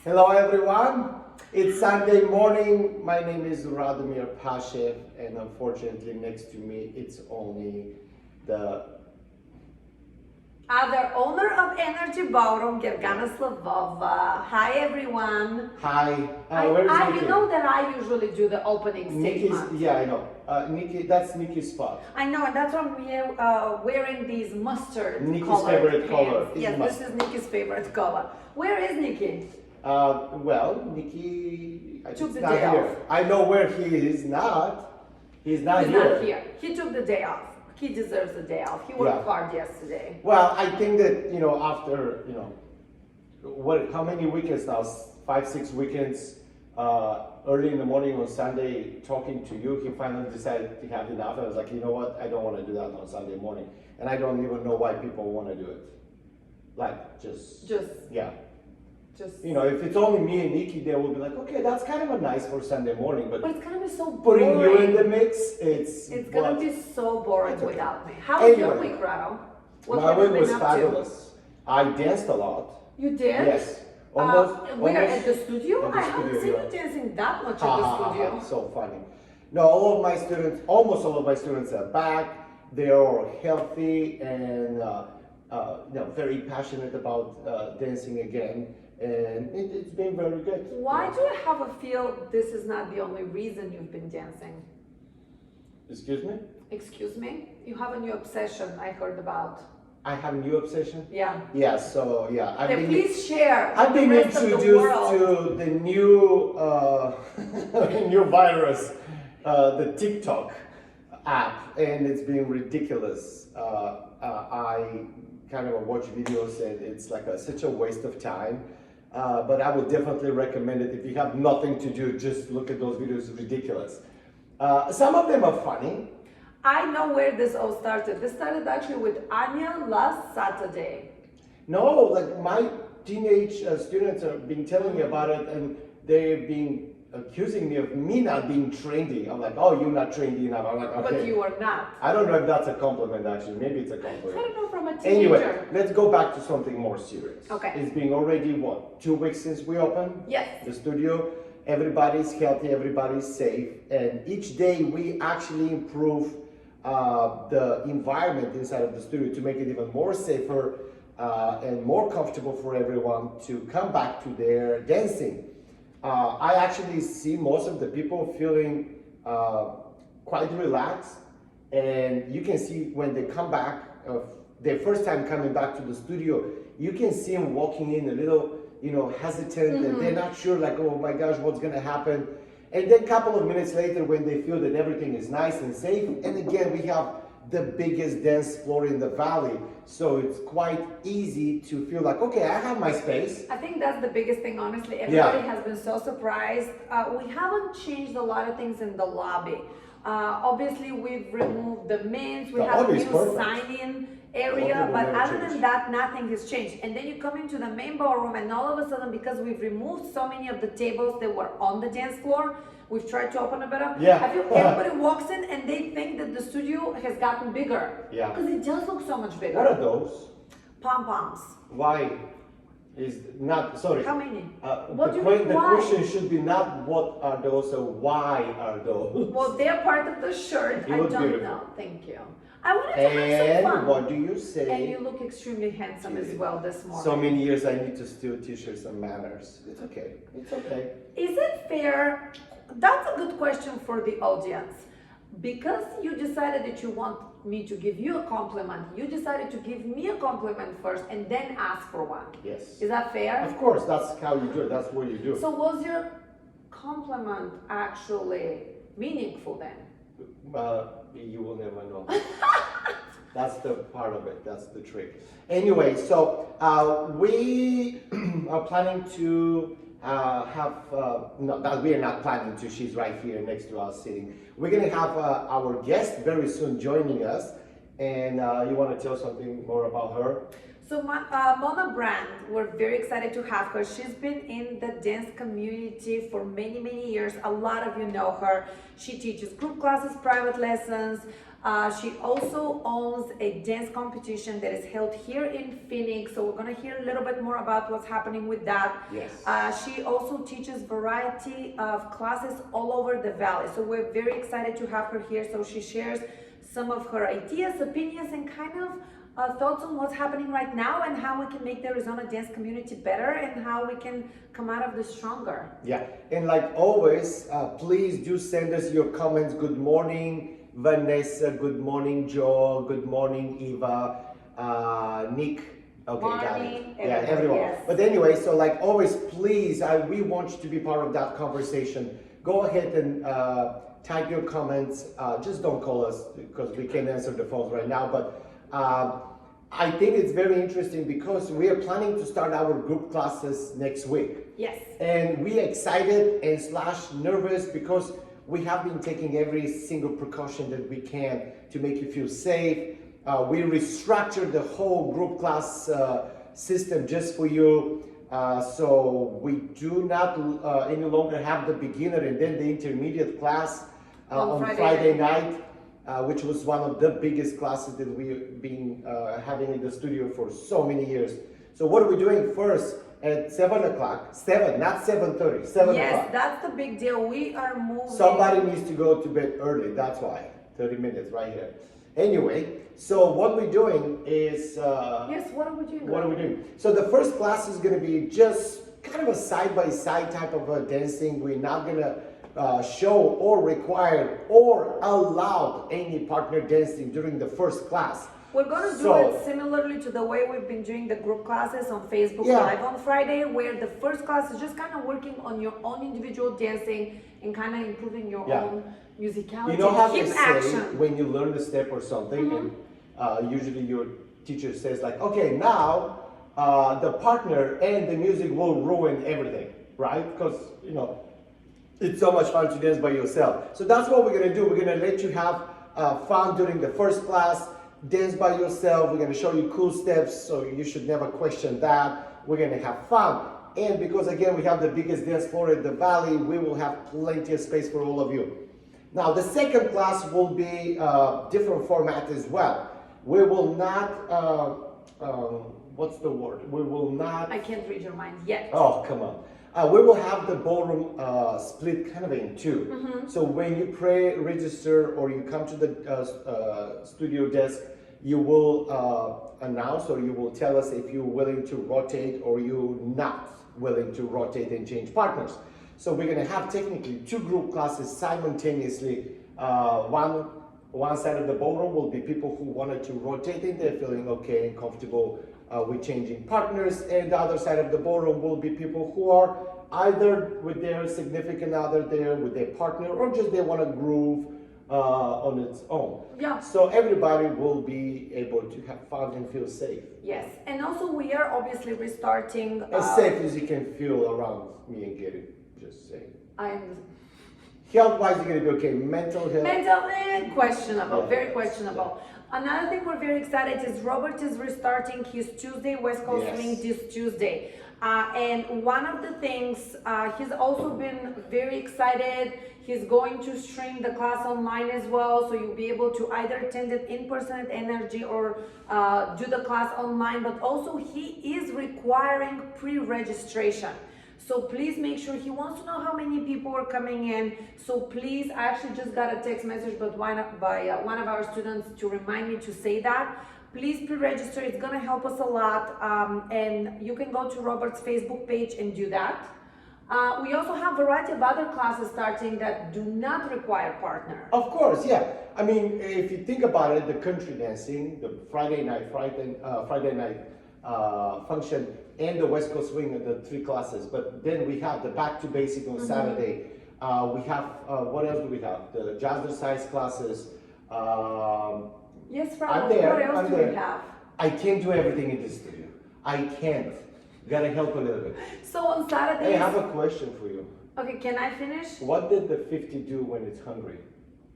Hello everyone, it's Sunday morning. My name is Radomir Pashev, and unfortunately next to me it's only the other owner of NRG Ballroom, Gergana Slavova. Hi everyone. Hi. Where is Nikki? You know that I usually do the opening statement. Yeah, I know. Nikki, that's Nikki's spot. I know, and that's why we're wearing these mustard Nikki's favorite color. Yes, this is Nikki's favorite color. Where is Nikki? Well, Nikki took the not day here. off. I know where he is not. He's not here. He took the day off. He deserves the day off. He worked hard yesterday. Well, I think that, after, how many weekends now? 5, 6 weekends, early in the morning on Sunday, talking to you, he finally decided to have enough. I was like, you know what? I don't want to do that on Sunday morning. And I don't even know why people want to do it. If it's only me and Nikki, they will be like, okay, that's kind of a nice for Sunday morning, but it's gonna be so boring. Putting you in the mix, it's gonna be so boring without me. How was your week, Rado? My week was fabulous. I danced a lot. You did? Yes. Where at the studio? I haven't seen you dancing that much at the studio. So funny. No, almost all of my students are back. They are all healthy and very passionate about dancing again. And it's been very good. Why do you have a feel this is not the only reason you've been dancing? Excuse me? Excuse me? You have a new obsession I heard about. I have a new obsession? Yeah. Yeah, so yeah. Please share. I've been introduced to the new new virus, the TikTok app, and it's been ridiculous. I kind of watch videos and it's like such a waste of time. But I would definitely recommend it if you have nothing to do. Just look at those videos. It's ridiculous. Some of them are funny. I know where this all started. This started actually with Anya last Saturday. No, like my teenage students have been telling me about it, and they've been accusing me of me not being trendy. I'm like, oh, you're not trendy enough. I'm like, okay. But you are not. I don't know if that's a compliment, actually. Maybe it's a compliment. I don't know, from a teenager. Anyway, let's go back to something more serious. Okay. It's been already, 2 weeks since we opened? Yes. The studio. Everybody's healthy, everybody's safe. And each day we actually improve the environment inside of the studio to make it even more safer and more comfortable for everyone to come back to their dancing. I actually see most of the people feeling quite relaxed, and you can see when they come back, their first time coming back to the studio, you can see them walking in a little, hesitant, and they're not sure, like, oh my gosh, what's gonna happen? And then a couple of minutes later, when they feel that everything is nice and safe, and again, we have the biggest dance floor in the valley, so it's quite easy to feel like, okay, I have my space. I think that's the biggest thing, honestly. Everybody has been so surprised. We haven't changed a lot of things in the lobby. Obviously, we've removed the mains, we have a new sign-in area, but other than that, nothing has changed. And then you come into the main ballroom, and all of a sudden, because we've removed so many of the tables that were on the dance floor, we've tried to open a bit up. Yeah. I feel everybody walks in and they think that the studio has gotten bigger. Yeah. Because it does look so much bigger. What are those? Pom-poms. Why is not, sorry. How many? The question should be not what are those, or why are those? Well, they're part of the shirt. I don't know. Thank you. I wanted to And have some fun. what do you say? And you look extremely handsome as well this morning. So many years I need to steal t-shirts and manners. It's okay. It's okay. Is it fair? That's a good question for the audience. Because you decided that you want me to give you a compliment, you decided to give me a compliment first and then ask for one. Yes. Is that fair? Of course, that's how you do it. That's what you do. So was your compliment actually meaningful then? You will never know. That's the part of it. That's the trick. Anyway, so we are planning to we are not planning to. She's right here next to us sitting. We're going to have our guest very soon joining us. And you want to tell something more about her? So Mona Brandt, we're very excited to have her. She's been in the dance community for many, many years. A lot of you know her. She teaches group classes, private lessons. She also owns a dance competition that is held here in Phoenix. So we're gonna hear a little bit more about what's happening with that. Yes. She also teaches variety of classes all over the valley. So we're very excited to have her here. So she shares some of her ideas, opinions, and kind of thoughts on what's happening right now and how we can make the Arizona dance community better and how we can come out of this stronger. Yeah, and like always, please do send us your comments. Good morning, Vanessa. Good morning, Joel. Good morning, Eva. Nick. Okay, Morning, got it. Yeah, everyone, everyone. yes. But anyway, so like always, please, we want you to be part of that conversation. Go ahead and type your comments. Just don't call us because we can't answer the phones right now. But I think it's very interesting because we are planning to start our group classes next week. Yes. And we excited and / nervous because we have been taking every single precaution that we can to make you feel safe. We restructured the whole group class system just for you. So we do not any longer have the beginner and then the intermediate class on Friday night. Which was one of the biggest classes that we've been having in the studio for so many years. So what are we doing first at 7 o'clock? 7, not 7:30, 7 Yes, o'clock. that's the big deal. We are moving. Somebody needs to go to bed early, that's why. 30 minutes right here. Anyway, so what we're doing is... yes, what are we doing? What are we doing? So the first class is going to be just kind of a side-by-side type of dancing. We're not going to show or require or allow any partner dancing during the first class. We're going to do it similarly to the way we've been doing the group classes on Facebook Live on Friday, where the first class is just kind of working on your own individual dancing and kind of improving your own musicality. You know how Hip they action. say when you learn the step or something, and usually your teacher says like, okay, now the partner and the music will ruin everything, right? Because, you know, it's so much fun to dance by yourself. So that's what we're going to do. We're going to let you have fun during the first class, dance by yourself. We're going to show you cool steps, so you should never question that. We're going to have fun. And because, again, we have the biggest dance floor in the valley, we will have plenty of space for all of you. Now, the second class will be different format as well. We will not, what's the word? We will not... I can't read your mind yet. Oh, come on. We will have the ballroom split kind of in two. So when you pre-register or you come to the studio desk, you will announce or you will tell us if you're willing to rotate or you're not willing to rotate and change partners. So we're going to have technically two group classes simultaneously. One side of the ballroom will be people who wanted to rotate and they're feeling okay and comfortable with changing partners, and the other side of the ballroom will be people who are either with their significant other there, with their partner, or just they want to groove on its own. Yeah. So everybody will be able to have fun and feel safe. Yes, and also we are obviously restarting... As safe as you can feel around me and Gary, just saying. I'm... Health-wise, you're going to be okay. Mental health? Mental, questionable, very questionable. Another thing we're very excited is Robert is restarting his Tuesday West Coast Swing this Tuesday. And one of the things, he's also been very excited. He's going to stream the class online as well. So you'll be able to either attend it in person at NRG or do the class online. But also he is requiring pre-registration. So please make sure, he wants to know how many people are coming in. So please, I actually just got a text message by one of our students to remind me to say that. Please pre-register, it's gonna help us a lot. And you can go to Robert's Facebook page and do that. We also have a variety of other classes starting that do not require partner. Of course, yeah. I mean, if you think about it, the country dancing, the Friday night function, and the West Coast Swing are the three classes. But then we have the Back to Basic on Saturday. We have, what else do we have? The Jazzercise classes. Yes, Rob, what else do we have? I can't do everything in this studio. I can't. Gotta help a little bit. So on Saturdays... Hey, I have a question for you. Okay, can I finish? What did the 50 do when it's hungry?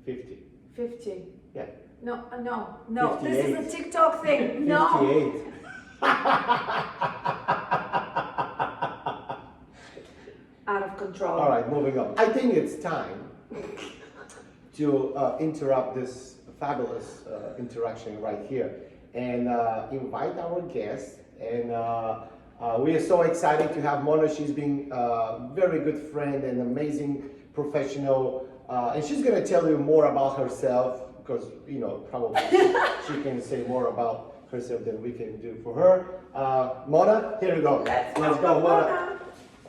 50. 50. Yeah. No. 58. This is a TikTok thing. No. 58. Out of control. All right, moving on. I think it's time to interrupt this fabulous interaction right here and invite our guest. And we are so excited to have Mona. She's been a very good friend and amazing professional. And she's going to tell you more about herself because, you know, probably she can say more about herself than we can do for her. Mona, here we go. Let's go, Mona.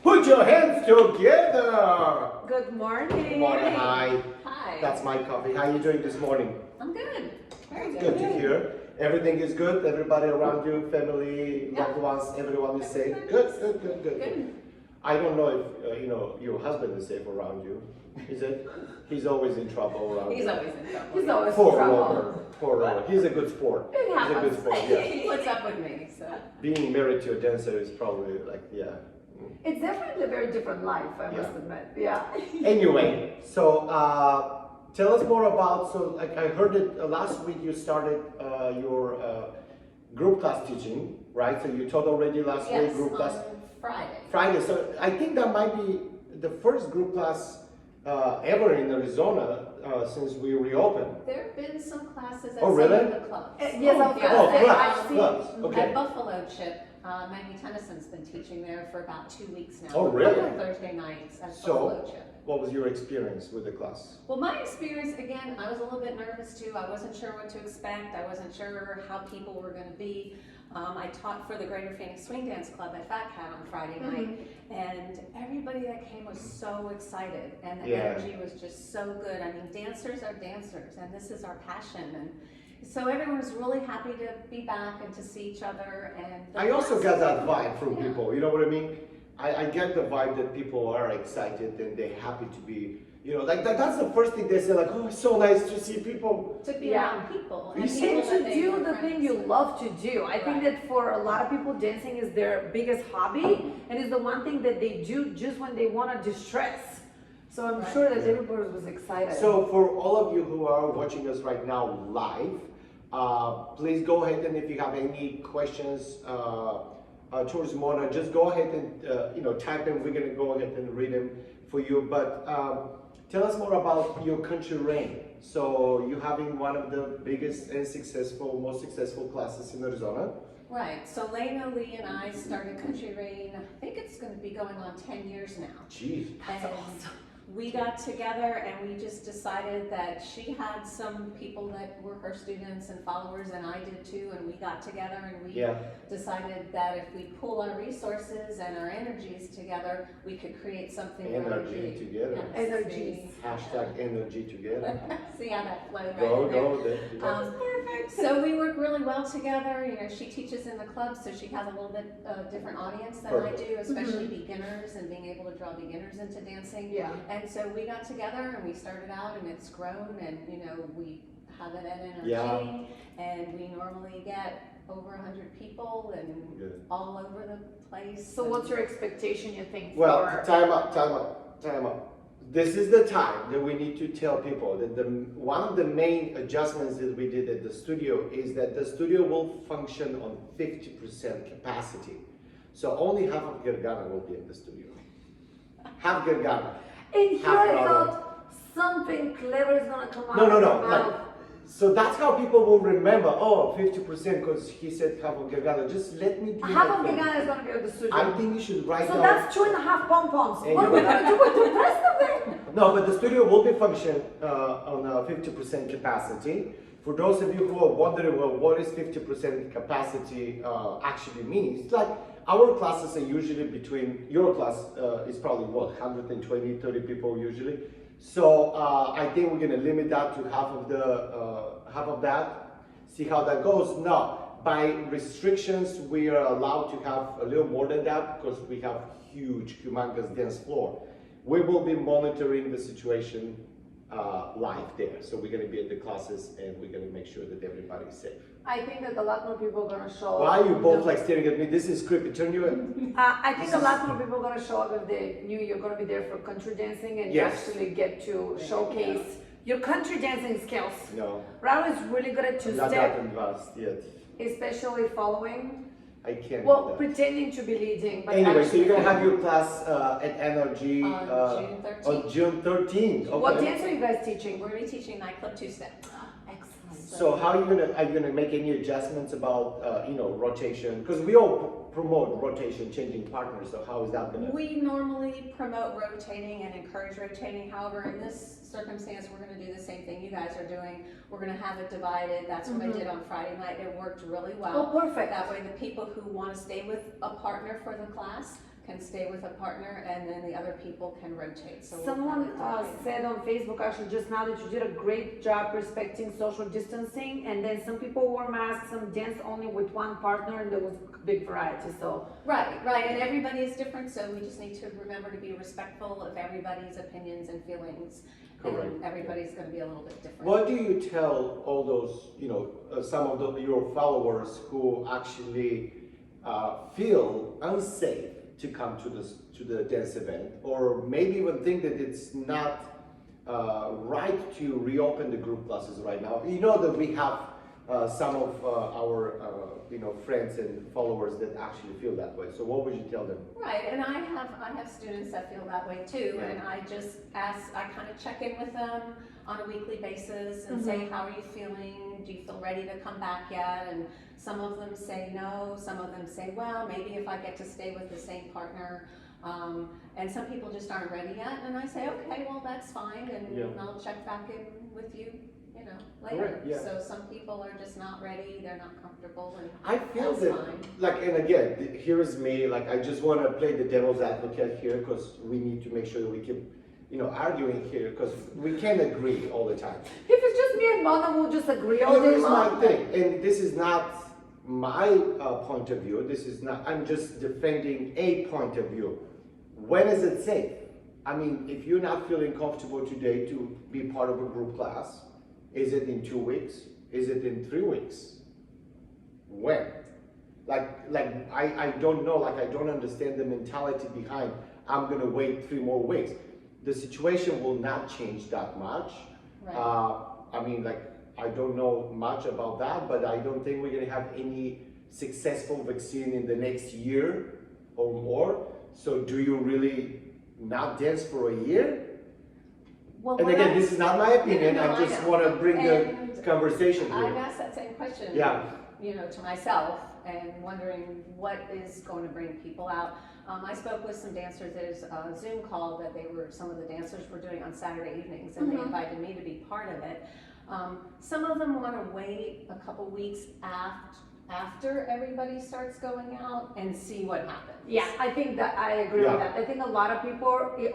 Put your hands together. Good morning. Mona, hi. Hi. That's my coffee. How are you doing this morning? I'm good. Very good. Good to hear. Everything is good. Everybody around you, family, loved ones, everyone is safe. Good. I don't know if you know your husband is safe around you. Is it? He's always in trouble around you. He's always in trouble. He's always in Poor trouble. Robert. Poor Robert. He's a good sport. It He's a happens. good sport. Yeah. He puts up with me, so. Being married to a dancer is probably like It's definitely a very different life, I must admit. Yeah. Anyway, so tell us more about. So like I heard it last week. You started your group class teaching, right? So you taught already last week group on class. Friday. Friday. So I think that might be the first group class ever in Arizona since we reopened. There have been some classes at Oh, some really? of the clubs. Yes, I was Yeah. gonna say, clubs, I've seen. clubs. Okay. At Buffalo Chip, Maggie Tennyson's been teaching there for about 2 weeks now. Oh, really? On Thursday nights at So, Buffalo Chip. what was your experience with the class? Well, my experience, again, I was a little bit nervous too. I wasn't sure what to expect. I wasn't sure how people were going to be. I taught for the Greater Phoenix Swing Dance Club at Fat Cat on Friday night, and everybody that came was so excited, and the energy was just so good. I mean, dancers are dancers, and this is our passion, and so everyone was really happy to be back and to see each other. And I also got that vibe from people. You know what I mean? I get the vibe that people are excited and they're happy to be. You know, like that's the first thing they say. Like, oh, it's so nice to see people. to be around people. You And seem people that to they do were the friends thing you with. love to do. I think that for a lot of people, dancing is their biggest hobby, and is the one thing that they do just when they want to distress. So I'm sure that everybody was excited. So for all of you who are watching us right now live, please go ahead and if you have any questions towards Mona, just go ahead and type them. We're gonna go ahead and read them for you. But tell us more about your country reign. So you're having one of the biggest and most successful classes in Arizona. Right, so Lena, Lee, and I started Country Rain, I think it's going to be going on 10 years now. Jeez. And we got together and we just decided that she had some people that were her students and followers, and I did too, and we got together and we decided that if we pool our resources and our energies together, we could create something really big. Together. Yes, Energies. Hashtag energy together. See how that flowed Go. perfect. So we work really well together. You know, she teaches in the club, so she has a little bit different audience than I do, especially beginners and being able to draw beginners into dancing. Yeah. And so we got together and we started out, and it's grown, and we have it at NRG, and we normally get over 100 people and all over the place. So what's your expectation, you think? Well, for... time up. This is the time that we need to tell people that one of the main adjustments that we did at the studio is that the studio will function on 50% capacity. So only half of Gergana will be in the studio. Half Gergana. And here I thought something clever is gonna come out. No. So that's how people will remember. Oh, 50% because he said half of Gergana. Just let me do half of thing. Gergana is gonna be at the studio. I think you should write down. So that's 2.5 pom-poms. And What are we gonna do with the rest of them? No, but the studio will be function on 50% capacity. For those of you who are wondering, well, what is 50% capacity actually means? It's like our classes are usually between, your class is probably what, 120, 30 people usually. So I think we're gonna limit that to half of that, see how that goes. Now, by restrictions, we are allowed to have a little more than that because we have huge, humongous dance floor. We will be monitoring the situation live there. So we're gonna be at the classes and we're gonna make sure that everybody's safe. I think that a lot more people are gonna show up. Why are you both like staring at me? This is creepy. Turn you in. I think a lot more people are gonna show up if they knew you're gonna be there for country dancing and you actually get to showcase your country dancing skills. No. Raul is really good at Not that two-step, advanced yet. especially following. I can't Well, do that. pretending to be leading, but Anyway, so actually, you're gonna have your class at NRG On June 13th. on June 13th. Okay. what dance are you guys teaching? We're gonna be teaching nightclub two-step. Excellent. So how are you gonna make any adjustments about rotation? Because we all promote rotation, changing partners. So how is that gonna? We normally promote rotating and encourage rotating. However, in this circumstance, we're gonna do the same thing you guys are doing. We're gonna have it divided. That's what I did on Friday night. It worked really well. Oh, perfect. That way the people who wanna stay with a partner for the class can stay with a partner, and then the other people can rotate. So we'll Someone have it divided. said on Facebook actually just now that you did a great job respecting social distancing, and then some people wore masks, some danced only with one partner, and there was big variety. So Right, and everybody is different, so we just need to remember to be respectful of everybody's opinions and feelings. Correct. And everybody's gonna be a little bit different. What do you tell all those, some of your followers who actually feel unsafe to come to the dance event, or maybe even think that it's not right to reopen the group classes right now? You know that we have some of our friends and followers that actually feel that way. So what would you tell them? Right, and I have students that feel that way too, and I just I kind of check in with them on a weekly basis and say, how are you feeling? Do you feel ready to come back yet? And some of them say no, some of them say, well, maybe if I get to stay with the same partner. And some people just aren't ready yet, and I say, okay, well, that's fine, and I'll check back in with you, later. Correct, yeah. So some people are just not ready, they're not comfortable, and I feel that's that, fine. and again, here is me, I just want to play the devil's advocate here, because we need to make sure that we keep, arguing here, because we can't agree all the time. if it's just me and Mona, we'll just agree all day Here's my long. thing, and this is not my point of view. This is not. I'm just defending a point of view. When is it safe? I mean, if you're not feeling comfortable today to be part of a group class, is it in 2 weeks? Is it in 3 weeks? When? I don't know. I don't understand the mentality behind. I'm gonna wait 3 more weeks. The situation will not change that much. Right. I don't know much about that, but I don't think we're gonna have any successful vaccine in the next year or more. So do you really not dance for a year? Well, And what again, I- this is not my opinion, No, I I just know. wanna bring And the conversation I've here. asked that same question, Yeah. to myself, and wondering what is going to bring people out. I spoke with some dancers. There's a Zoom call that some of the dancers were doing on Saturday evenings, and they invited me to be part of it. Some of them want to wait a couple weeks after everybody starts going out and see what happens. Yeah, I think that I agree Yeah. with that. I think a lot of people,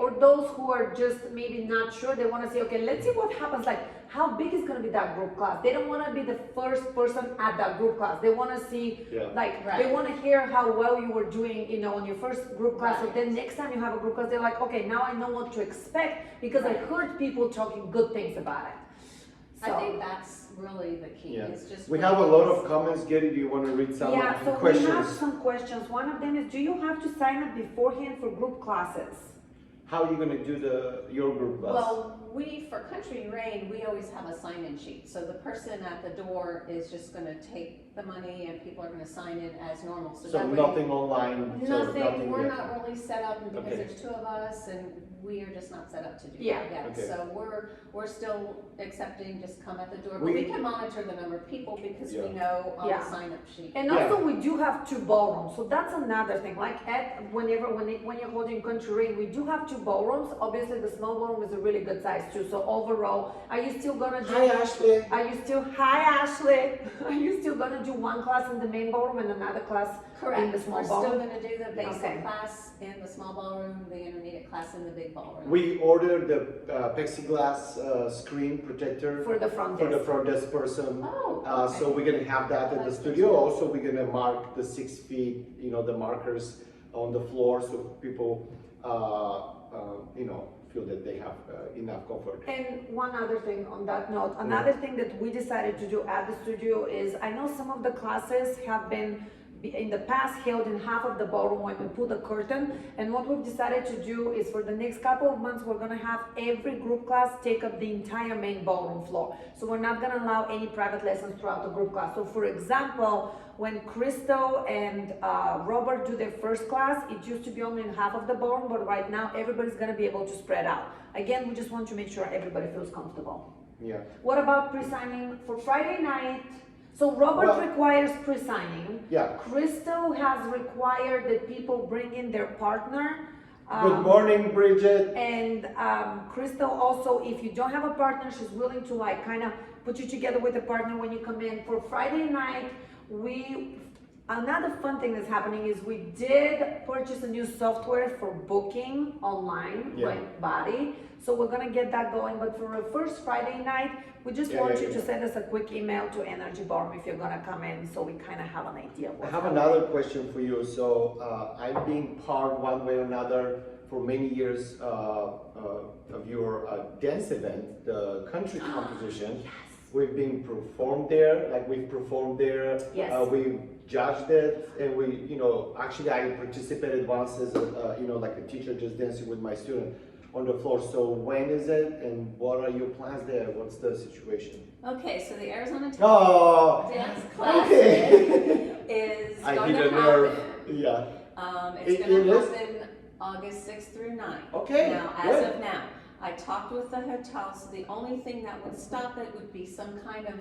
or those who are just maybe not sure, they want to say, okay, let's see what happens. How big is going to be that group class? They don't want to be the first person at that group class. They want to see, they want to hear how well you were doing, on your first group class. So then next time you have a group class, they're like, okay, now I know what to expect because I heard people talking good things about it. So. I think that's really the key. Yeah. Is just We have a lot of comments. Gary, do you want to read some Yeah, of so the questions? we have some questions. One of them is, do you have to sign up beforehand for group classes? How are you going to do your group class? Well, for Country Rain, we always have a sign-in sheet. So the person at the door is just going to take the money, and people are going to sign in as normal. So that way, nothing online? nothing. We're yet. not really set up because Okay. there's 2 of us, and we are just not set up to do Yeah. that yet. Okay. So we're still accepting just come at the door, but we can monitor the number of people because we know on the sign-up sheet. And also we do have 2 ballrooms, so that's another thing. When you're holding Country Rain, we do have 2 ballrooms. Obviously, the small ballroom is a really good size too. So overall, are you still gonna do? Hi, Ashley. Hi, Ashley. Are you still gonna do one class in the main ballroom and another class in the small We're ballroom? still going to do the basic Okay. class in the small ballroom, the intermediate class in the big ballroom. We ordered the plexiglass screen protector For the front for the desk. front desk person. Oh, okay. So we're gonna have that at the That's studio. good. Also, we're gonna mark the 6 feet, the markers on the floor, so people, feel that they have enough comfort. And one other thing on that note, another thing that we decided to do at the studio is, I know some of the classes have been in the past held in half of the ballroom when we put the curtain. And what we've decided to do is for the next couple of months, we're gonna have every group class take up the entire main ballroom floor. So we're not gonna allow any private lessons throughout the group class. So for example, when Crystal and Robert do their first class, it used to be only in half of the ballroom, but right now everybody's gonna be able to spread out. Again, we just want to make sure everybody feels comfortable. Yeah. What about pre-signing for Friday night? So Robert requires pre-signing. Yeah. Crystal has required that people bring in their partner. Good morning, Bridget. And Crystal also, if you don't have a partner, she's willing to like kind of put you together with a partner when you come in. For Friday night, another fun thing that's happening is we did purchase a new software for booking online with Body. So we're gonna get that going. But for our first Friday night, we just want you to send us a quick email to NRG Ballroom if you're gonna come in, so we kind of have an idea. I have another question for you. So I've been part one way or another for many years of your dance event, the country competition. Yes. We've been performed there, like we've performed there. Yes. We judged it, and we, actually I participated once as like a teacher just dancing with my student on the floor. So when is it, and what are your plans there? What's the situation? Okay, so the Arizona Dance Classic is I going hit to a nerve. happen. Yeah. It's going to happen August 6th through 9th. Okay. Now, as of now, I talked with the hotel, so the only thing that would stop it would be some kind of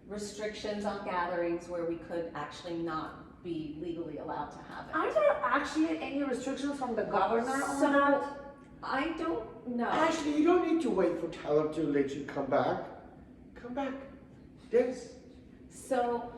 restrictions on gatherings where we could actually not be legally allowed to have it. Are there actually any restrictions from the governor on that? I don't know. Actually, you don't need to wait for Tyler to let you come back. Come back. Dance. So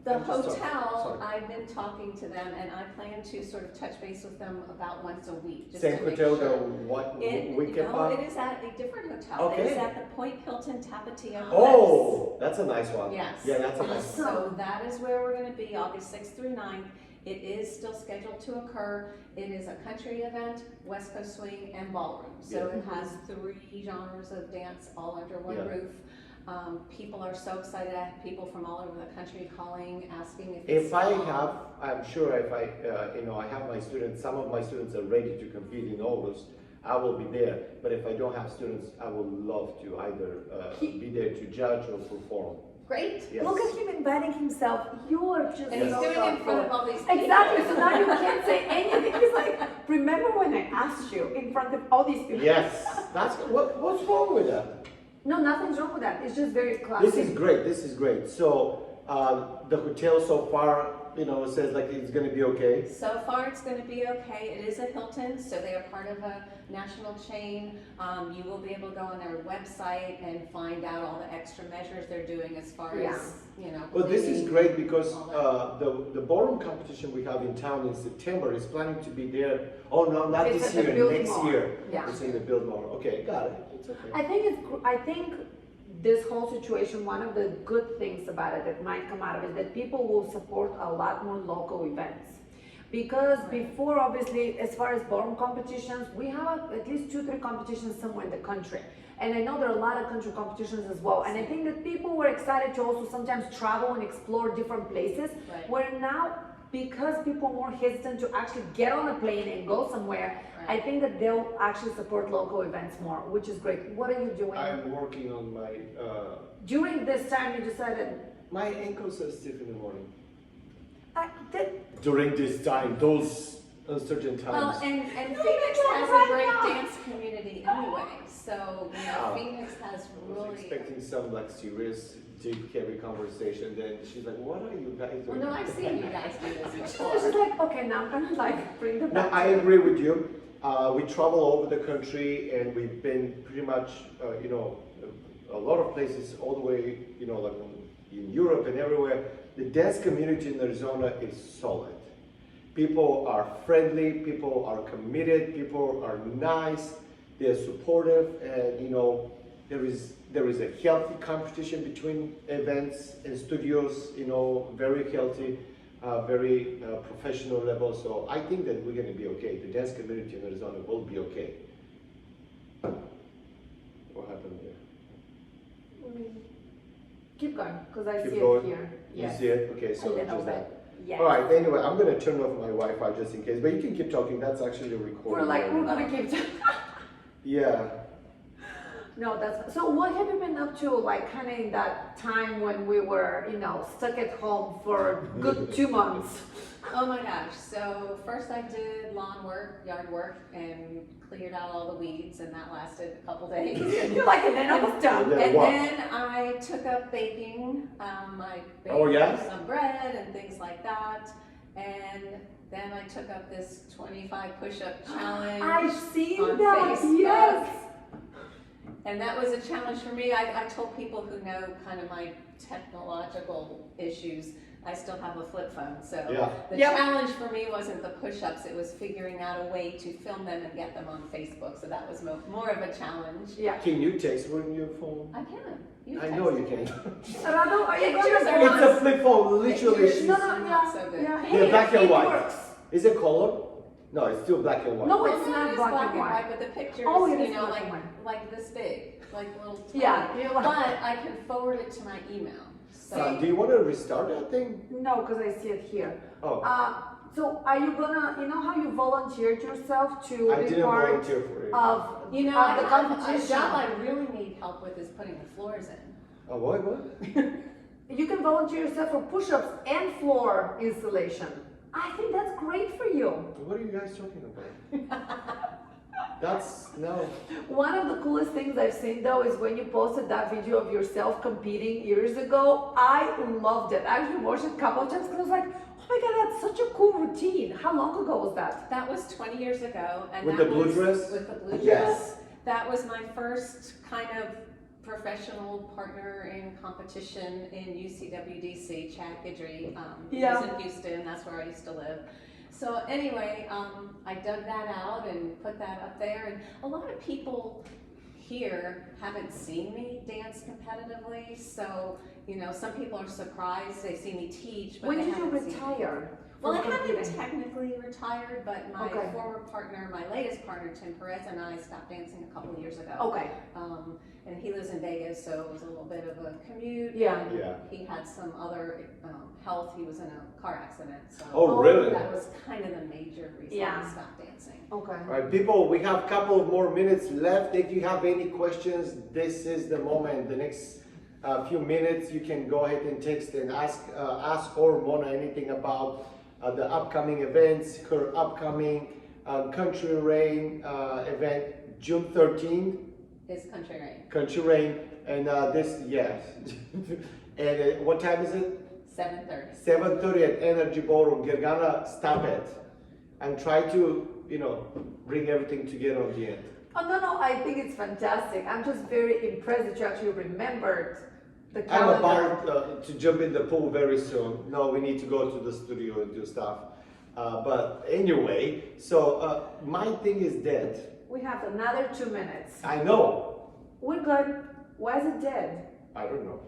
the I'm just hotel, sorry. I've been talking to them, and I plan to sort of touch base with them about once a week. Just Same to make hotel, sure. the what weekend? No, it is at a different hotel. Okay. It is at the Point Hilton Tapatio. Oh, that's a nice one. Yes. Yeah, that's a nice one. So that is where we're going to be, August 6th through 9th. It is still scheduled to occur. It is a country event, West Coast Swing, and Ballroom. So it has 3 genres of dance all under one roof. People are so excited. I have people from all over the country calling, asking if I'm sure if I have my students, some of my students are ready to compete in August, I will be there. But if I don't have students, I would love to either be there to judge or perform. Great. Yes. Look at him inviting himself. You are just And he's so doing it in thoughtful. front of all these people. Exactly. So now you can't say anything. He's like, remember when I asked you in front of all these people? Yes, that's what's wrong with that? No, nothing's wrong with that. It's just very classic. This is great. This is great. So the hotel so far, says like it's going to be okay. So far, it's going to be okay. It is a Hilton, so they are part of a national chain. You will be able to go on their website and find out all the extra measures they're doing as far as, Well, this is cleaning, great because all the ballroom competition we have in town in September is planning to be there. Oh no, not It's this at the year, Biltmore. next year. Yeah. It's in the Biltmore. Okay, got it. It's okay. I think this whole situation, one of the good things about it that might come out of it is that people will support a lot more local events. Because before, obviously, as far as ballroom competitions, we have at least 2-3 competitions somewhere in the country. And I know there are a lot of country competitions as well. And I think that people were excited to also sometimes travel and explore different places. Right. Where now, because people are more hesitant to actually get on a plane and go somewhere, I think that they'll actually support local events more, which is great. What are you doing? I'm working on my. During this time, you decided. My ankles are stiff in the morning. I did. During this time, those uncertain times. Well, and Phoenix has a great dance community anyway. So Phoenix has I was really. expecting some like serious, deep, heavy conversation. Then she's like, "What are you guys Well, doing?" no, I've seen you guys do this So before. it's just like, okay, now I'm gonna like bring the No, back. I agree with you. We travel over the country, and we've been pretty much, a lot of places all the way, like in Europe and everywhere. The dance community in Arizona is solid. People are friendly, people are committed, people are nice, they're supportive, and there is a healthy competition between events and studios, very healthy. Very professional level, so I think that we're going to be okay. The dance community in Arizona will be okay. What happened there? Keep going, because I Keep see going. it here. You Yes. see it? Okay, A so little just bit. that. Yes. All right. Anyway, I'm gonna turn off my Wi-Fi just in case, but you can keep talking. That's actually recording. We're gonna keep. Yeah. No, that's so. What have you been up to, like, kind of in that time when we were, stuck at home for a good 2 months? Oh my gosh, so first I did lawn work, yard work, and cleared out all the weeds, and that lasted a couple days. You're like, and then I was done. Yeah. And What? then I took up baking. I baked Oh, yeah? some bread and things like that. And then I took up this 25 push-up challenge. I've seen on that. Facebook. Yes. And that was a challenge for me. I told people who know kind of my technological issues, I still have a flip phone. So Yeah. the Yep. challenge for me wasn't the push-ups, it was figuring out a way to film them and get them on Facebook. So that was more of a challenge. Yeah. Can you text on your phone? I can. I know you can. Rado, are you Pictures gonna are go? It's a flip phone, literally. Pictures. She's, No, no, Not yeah, so good. yeah. they're Hey, black and it white. works. Is it color? No, it's still black and white. No, Well, it's no, not it is black and white. but the pictures, Oh, it is black like and white. like this big, like little tiny. Yeah, you're like- But I can forward it to my email. So Do you want to restart that thing? No, because I see it here. Oh, So are you gonna, how you volunteered yourself to I be didn't part volunteer for it. of, you know, of the a competition? job I really need help with is putting the floors in. Oh, what? You can volunteer yourself for push-ups and floor installation. I think that's great for you. What are you guys talking about? No. One of the coolest things I've seen though is when you posted that video of yourself competing years ago. I loved it. I actually watched it a couple of times because I was like, oh my god, that's such a cool routine. How long ago was that? That was 20 years ago, and With that the blue was, dress? With the blue Yes. dress. That was my first kind of professional partner in competition in UCWDC, Chad Guidry. Yeah. He's in Houston, that's where I used to live. So anyway, I dug that out and put that up there, and a lot of people here haven't seen me dance competitively, so some people are surprised they see me teach, but When they did you haven't seen me. retire? Well, I from haven't competing? technically retired, but my Okay. former partner, my latest partner, Tim Perez, and I stopped dancing a couple of years ago. Okay. And he lives in Vegas, so it was a little bit of a commute. Yeah. and Yeah. He had some other health. He was in a car accident, so Oh, really? that was kind of the major reason Yeah. I stopped dancing. Okay. All right, people, we have a couple of more minutes left. If you have any questions, this is the moment. The next few minutes, you can go ahead and text and ask or Mona anything about the upcoming events, her upcoming Country Rain event, June 13th. It's Country Rain. Country Rain, and yes. And what time is it? 7:30. 7:30 at NRG Ballroom. You're gonna stop it and try to, bring everything together on the end. Oh no, I think it's fantastic. I'm just very impressed that you actually remembered the I'm calendar. about to jump in the pool very soon. No, we need to go to the studio and do stuff. But anyway, so my thing is dead. We have another 2 minutes. I know. We're good. Why is it dead? I don't know.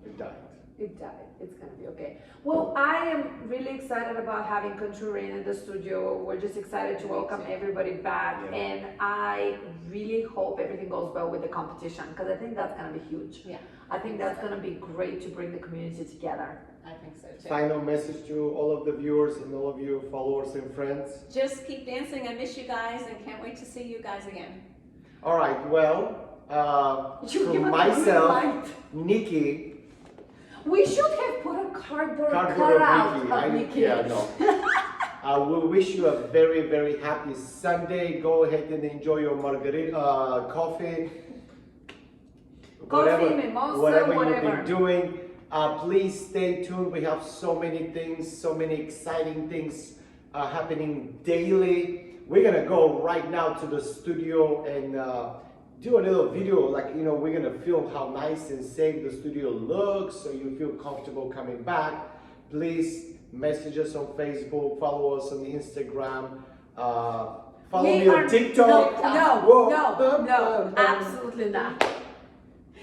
It died. It died. It's gonna be okay. Well, I am really excited about having Country Rain in the studio. We're just excited to welcome everybody back, Yeah. and I really hope everything goes well with the competition because I think that's gonna be huge. Yeah, I think that's gonna be great to bring the community together. I think so too. Final message to all of the viewers and all of you followers and friends. Just keep dancing. I miss you guys and can't wait to see you guys again. All right. Well, You for give us a myself, green light. Nikki. We should have put a cardboard Cardboard cutout of of Nikki. Yeah, no. I will wish you a very, very happy Sunday. Go ahead and enjoy your margarita, coffee, mimosa, whatever you've whatever. been doing. Please stay tuned. We have so many things, so many exciting things happening daily. We're gonna go right now to the studio and do a little video, like, we're gonna film how nice and safe the studio looks so you feel comfortable coming back. Please message us on Facebook, follow us on Instagram, follow me on TikTok. No, absolutely not.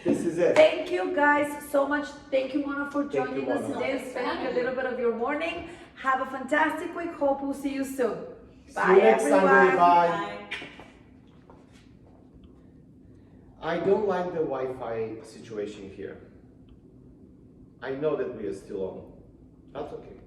This is it. Thank you guys so much. Thank you, Mona, for Thank joining you, us Mona. today and spending a little bit of your morning. Have a fantastic week. Hope we'll see you soon. See you next everyone. Sunday. Bye. Bye. I don't like the Wi-Fi situation here. I know that we are still on. That's okay.